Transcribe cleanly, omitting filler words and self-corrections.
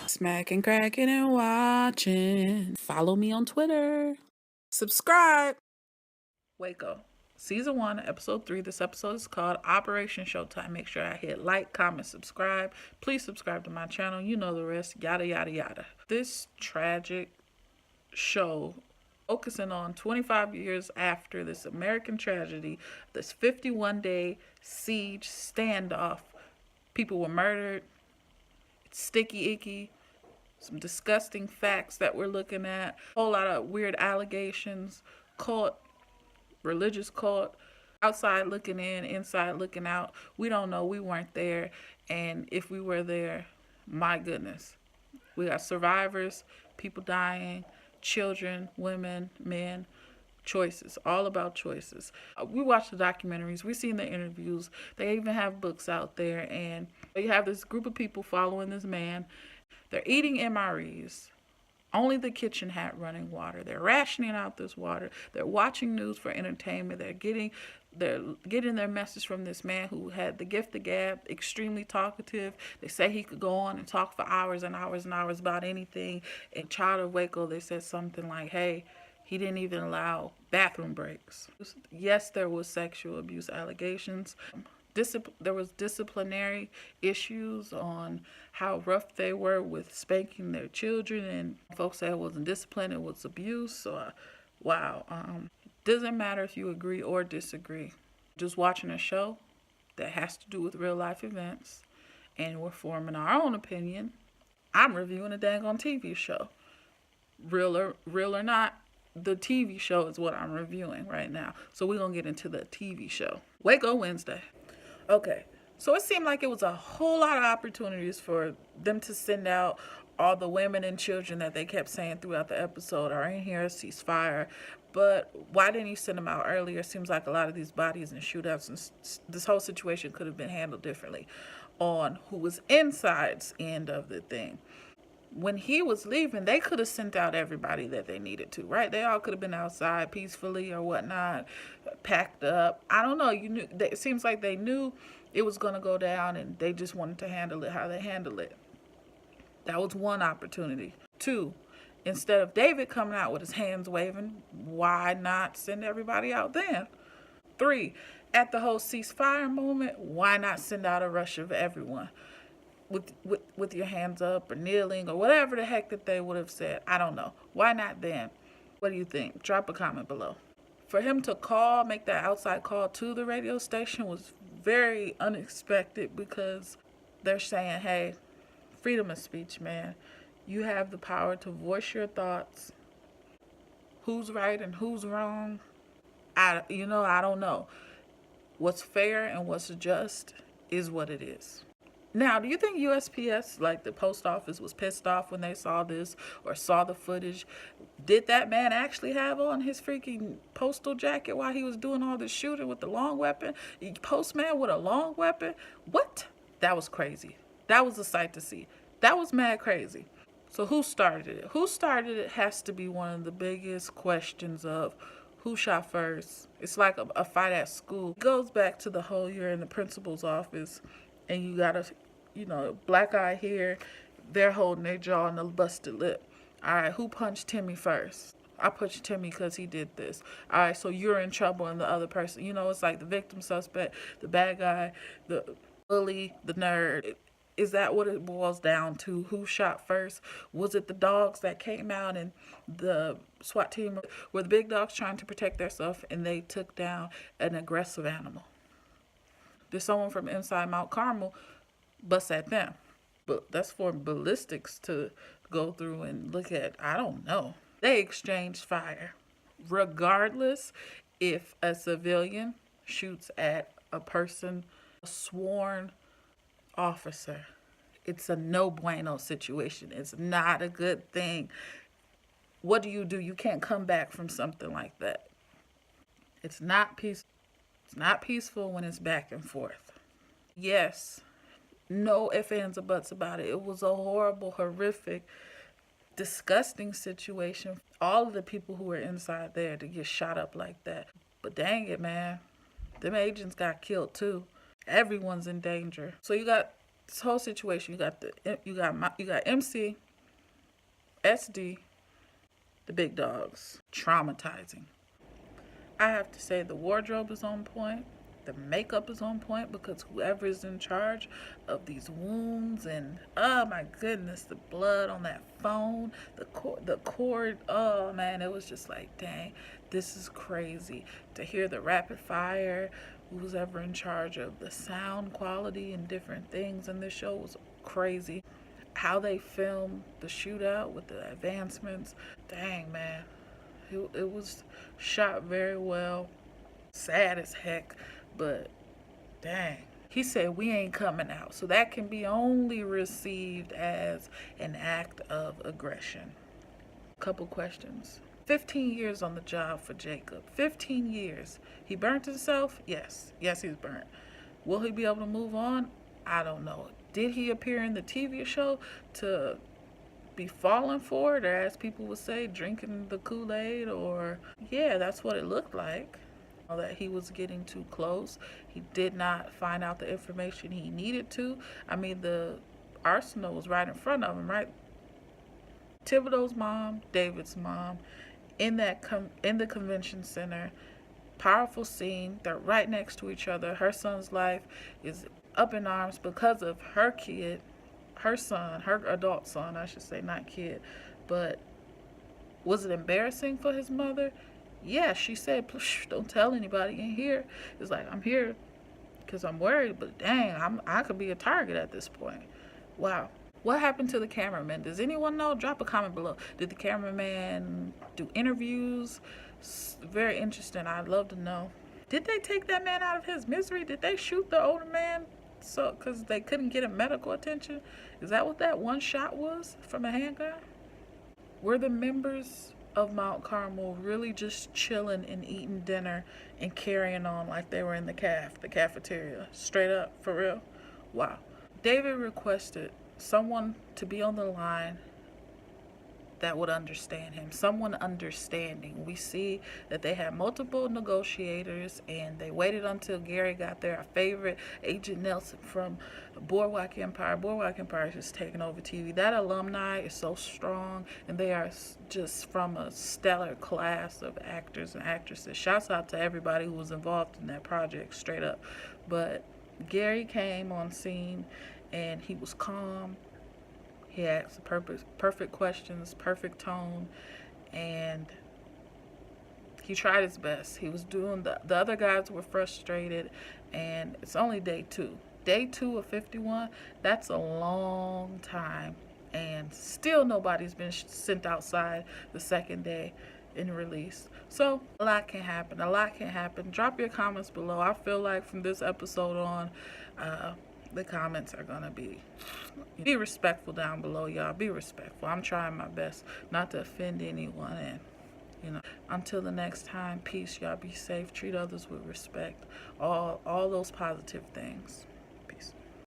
Smacking, cracking, and watching. Follow me on Twitter. Subscribe. Waco. Season 1, Episode 3. This episode is called Operation Showtime. Make sure I hit like, comment, subscribe. Please subscribe to my channel. You know the rest. Yada, yada, yada. This tragic show focusing on 25 years after this American tragedy, this 51-day siege standoff. People were murdered. It's sticky icky. Some disgusting facts that we're looking at. A whole lot of weird allegations. Cult, religious cult. Outside looking in, inside looking out. We don't know. We weren't there. And if we were there, my goodness. We got survivors, people dying, children, women, men, choices, all about choices. We watch the documentaries, we seen the interviews, they even have books out there, and you have this group of people following this man. They're eating MREs, only the kitchen had running water. They're rationing out this water. They're watching news for entertainment. They're getting their message from this man who had the gift of gab, extremely talkative. They say he could go on and talk for hours and hours and hours about anything. In Child of Waco, they said something like, hey, he didn't even allow bathroom breaks. Yes, there was sexual abuse allegations. There was disciplinary issues on how rough they were with spanking their children, and folks said it wasn't discipline, it was abuse. So, wow. Doesn't matter if you agree or disagree. Just watching a show that has to do with real life events, and we're forming our own opinion. I'm reviewing a dang on TV show. Real or not, the TV show is what I'm reviewing right now. So we're going to get into the TV show. Waco Wednesday. Okay, so it seemed like it was a whole lot of opportunities for them to send out all the women and children that they kept saying throughout the episode are in here, ceasefire. But why didn't you send them out earlier? Seems like a lot of these bodies and shootouts and this whole situation could have been handled differently on who was inside's end of the thing. When he was leaving, they could have sent out everybody that they needed to, right? They all could have been outside peacefully or whatnot, packed up. I don't know. It seems like they knew it was going to go down, and they just wanted to handle it how they handled it. That was one opportunity. 2, instead of David coming out with his hands waving, why not send everybody out then? 3, at the whole ceasefire moment, why not send out a rush of everyone? With your hands up or kneeling or whatever the heck that they would have said. I don't know. Why not then? What do you think? Drop a comment below. For him to make that outside call to the radio station was very unexpected, because they're saying, hey, freedom of speech, man. You have the power to voice your thoughts. Who's right and who's wrong? I don't know. What's fair and what's just is what it is. Now, do you think USPS, like the post office, was pissed off when they saw this or saw the footage? Did that man actually have on his freaking postal jacket while he was doing all this shooting with the long weapon? Postman with a long weapon? What? That was crazy. That was a sight to see. That was mad crazy. So who started it? Who started it has to be one of the biggest questions of who shot first. It's like a fight at school. It goes back to the whole you're in the principal's office and you got a black eye here, they're holding their jaw and a busted lip. All right, who punched Timmy first? I punched Timmy because he did this. All right, so you're in trouble and the other person. It's like the victim suspect, the bad guy, the bully, the nerd. Is that what it boils down to? Who shot first? Was it the dogs that came out and the SWAT team were the big dogs trying to protect themselves and they took down an aggressive animal? Did someone from inside Mount Carmel bust at them? But that's for ballistics to go through and look at. I don't know. They exchanged fire. Regardless if a civilian shoots at a person, a sworn officer, it's a no bueno situation. It's not a good thing. What do? You can't come back from something like that. It's not peaceful. It's not peaceful when it's back and forth. Yes, no ifs, ands, or buts about it. It was a horrible, horrific, disgusting situation. All of the people who were inside there to get shot up like that. But dang it, man. Them agents got killed too. Everyone's in danger. So you got This whole situation, you got MC, SD, the big dogs. Traumatizing. I have to say the wardrobe is on point. The makeup is on point because whoever is in charge of these wounds and oh my goodness, the blood on that phone, the cord, oh man, it was just like, dang, this is crazy. To hear the rapid fire, who's ever in charge of the sound quality and different things in this show was crazy. How they filmed the shootout with the advancements, dang man, it was shot very well. Sad as heck, but dang. He said we ain't coming out. So that can be only received as an act of aggression. Couple questions. 15 years on the job for Jacob. 15 years. He burnt himself? Yes. Yes, he's burnt. Will he be able to move on? I don't know. Did he appear in the TV show to be falling for it, or as people would say, drinking the Kool-Aid? Or yeah, that's what it looked like. That he was getting too close. He did not find out the information he needed to. I mean, the arsenal was right in front of him, right? Thibodeau's mom, David's mom, in the convention center. Powerful scene. They're right next to each other. Her son's life is up in arms because of her kid, her son, her adult son, I should say, not kid. But was it embarrassing for his mother? Yeah, she said, don't tell anybody in here. It's like, I'm here because I'm worried, but dang, I could be a target at this point. Wow. What happened to the cameraman? Does anyone know? Drop a comment below. Did the cameraman do interviews? Very interesting. I'd love to know. Did they take that man out of his misery? Did they shoot the older man because they couldn't get him medical attention? Is that what that one shot was from a handgun? Were the members of Mount Carmel really just chilling and eating dinner and carrying on like they were in the cafeteria? Straight up, for real? Wow. David requested someone to be on the line that would understand him, someone understanding. We see that they had multiple negotiators and they waited until Gary got there. Our favorite, Agent Nelson from Boardwalk Empire. Boardwalk Empire is just taking over TV. That alumni is so strong, and they are just from a stellar class of actors and actresses. Shouts out to everybody who was involved in that project, straight up. But Gary came on scene and he was calm. He asked perfect questions, perfect tone, and he tried his best. He was doing the other guys were frustrated, and it's only day 2. Day 2 of 51, that's a long time, and still nobody's been sent outside the second day and released. So a lot can happen. A lot can happen. Drop your comments below. I feel like from this episode on, the comments are gonna be respectful down below, y'all. Be respectful. I'm trying my best not to offend anyone, and until the next time, peace. Y'all be safe. Treat others with respect. All those positive things.